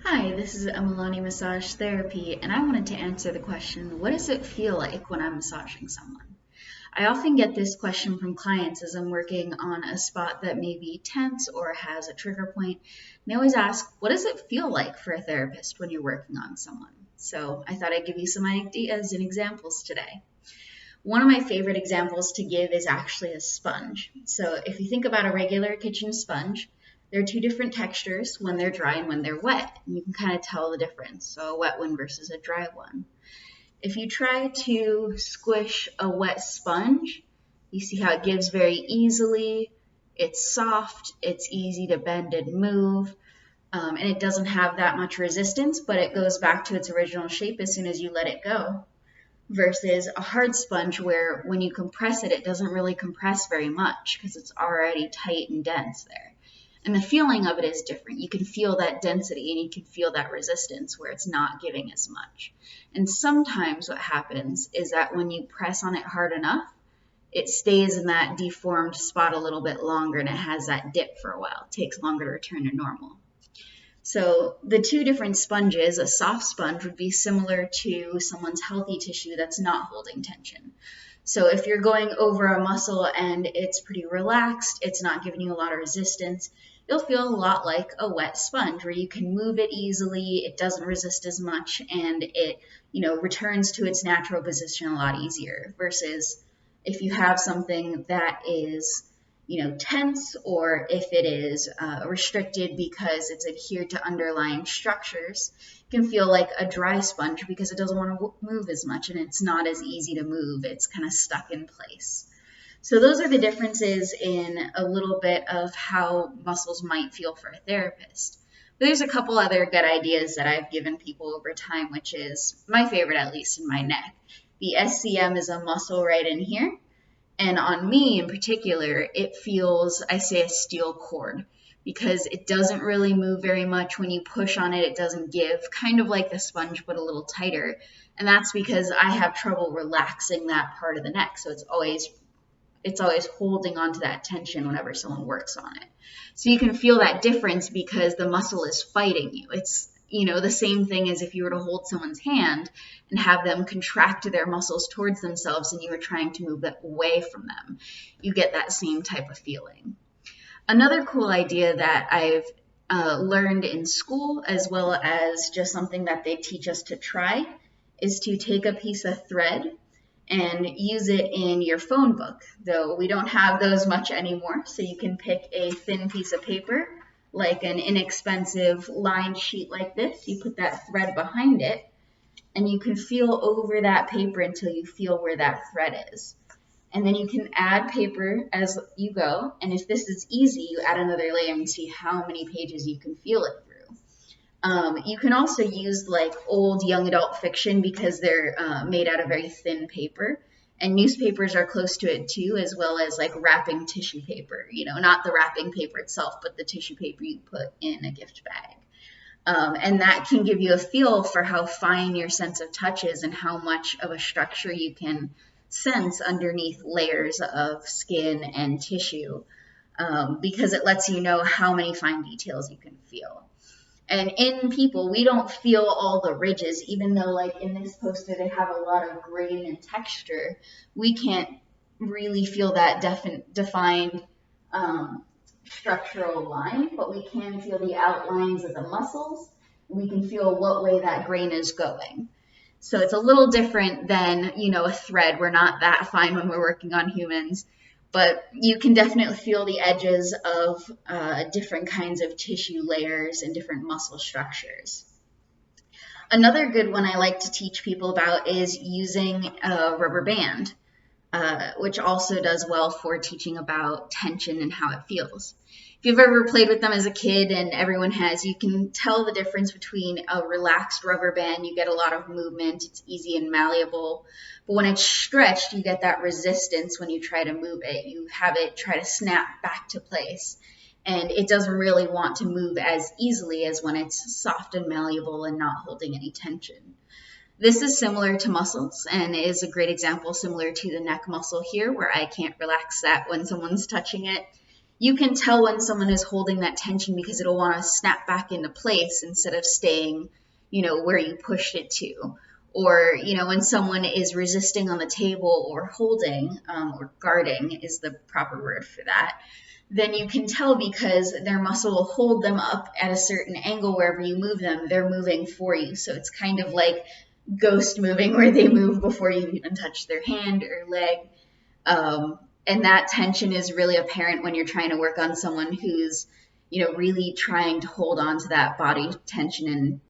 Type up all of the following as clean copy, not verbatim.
Hi, this is Emalani Massage Therapy, and I wanted to answer the question, what does it feel like when I'm massaging someone? I often get this question from clients as I'm working on a spot that may be tense or has a trigger point. And they always ask, what does it feel like for a therapist when you're working on someone? So I thought I'd give you some ideas and examples today. One of my favorite examples to give is actually a sponge. So if you think about a regular kitchen sponge, there are two different textures when they're dry and when they're wet. And you can kind of tell the difference. So a wet one versus a dry one. If you try to squish a wet sponge, you see how it gives very easily. It's soft, it's easy to bend and move, and it doesn't have that much resistance, but it goes back to its original shape as soon as you let it go versus a hard sponge where when you compress it, it doesn't really compress very much because it's already tight and dense there. And the feeling of it is different. You can feel that density and you can feel that resistance where it's not giving as much. And sometimes what happens is that when you press on it hard enough, it stays in that deformed spot a little bit longer and it has that dip for a while. It takes longer to return to normal. So the two different sponges, a soft sponge would be similar to someone's healthy tissue that's not holding tension. So if you're going over a muscle and it's pretty relaxed, it's not giving you a lot of resistance, you'll feel a lot like a wet sponge where you can move it easily, it doesn't resist as much, and it, returns to its natural position a lot easier versus if you have something that is tense, or if it is restricted because it's adhered to underlying structures, it can feel like a dry sponge because it doesn't want to move as much and it's not as easy to move. It's kind of stuck in place. So those are the differences in a little bit of how muscles might feel for a therapist. But there's a couple other good ideas that I've given people over time, which is my favorite, at least in my neck. The SCM is a muscle right in here. And on me in particular, it feels, I say, a steel cord because it doesn't really move very much. When you push on it, it doesn't give, kind of like the sponge, but a little tighter. And that's because I have trouble relaxing that part of the neck. So it's always holding onto that tension whenever someone works on it. So you can feel that difference because the muscle is fighting you. It's, the same thing as if you were to hold someone's hand and have them contract their muscles towards themselves and you were trying to move that away from them. You get that same type of feeling. Another cool idea that I've learned in school, as well as just something that they teach us to try, is to take a piece of thread and use it in your phone book, though we don't have those much anymore. So you can pick a thin piece of paper, like an inexpensive lined sheet like this. You put that thread behind it, and you can feel over that paper until you feel where that thread is. And then you can add paper as you go. And if this is easy, you add another layer and see how many pages you can feel it through. You can also use like old young adult fiction because they're made out of very thin paper. And newspapers are close to it too, as well as like wrapping tissue paper, not the wrapping paper itself, but the tissue paper you put in a gift bag. And that can give you a feel for how fine your sense of touch is and how much of a structure you can sense underneath layers of skin and tissue, because it lets you know how many fine details you can feel. And in people, we don't feel all the ridges, even though like in this poster, they have a lot of grain and texture. We can't really feel that defined structural line, but we can feel the outlines of the muscles. We can feel what way that grain is going. So it's a little different than, a thread. We're not that fine when we're working on humans. But you can definitely feel the edges of different kinds of tissue layers and different muscle structures. Another good one I like to teach people about is using a rubber band, which also does well for teaching about tension and how it feels. If you've ever played with them as a kid, and everyone has, you can tell the difference between a relaxed rubber band. You get a lot of movement. It's easy and malleable. But when it's stretched, you get that resistance when you try to move it. You have it try to snap back to place. And it doesn't really want to move as easily as when it's soft and malleable and not holding any tension. This is similar to muscles and is a great example similar to the neck muscle here, where I can't relax that when someone's touching it. You can tell when someone is holding that tension because it'll want to snap back into place instead of staying, where you pushed it to. Or, when someone is resisting on the table or holding, or guarding is the proper word for that, then you can tell because their muscle will hold them up at a certain angle wherever you move them. They're moving for you. So it's kind of like ghost moving where they move before you even touch their hand or leg. And that tension is really apparent when you're trying to work on someone who's, really trying to hold on to that body tension. And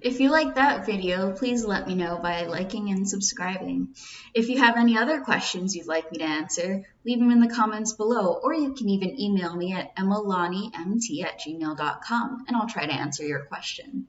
if you like that video, please let me know by liking and subscribing. If you have any other questions you'd like me to answer, leave them in the comments below, or you can even email me at emmalanimt@gmail.com, and I'll try to answer your question.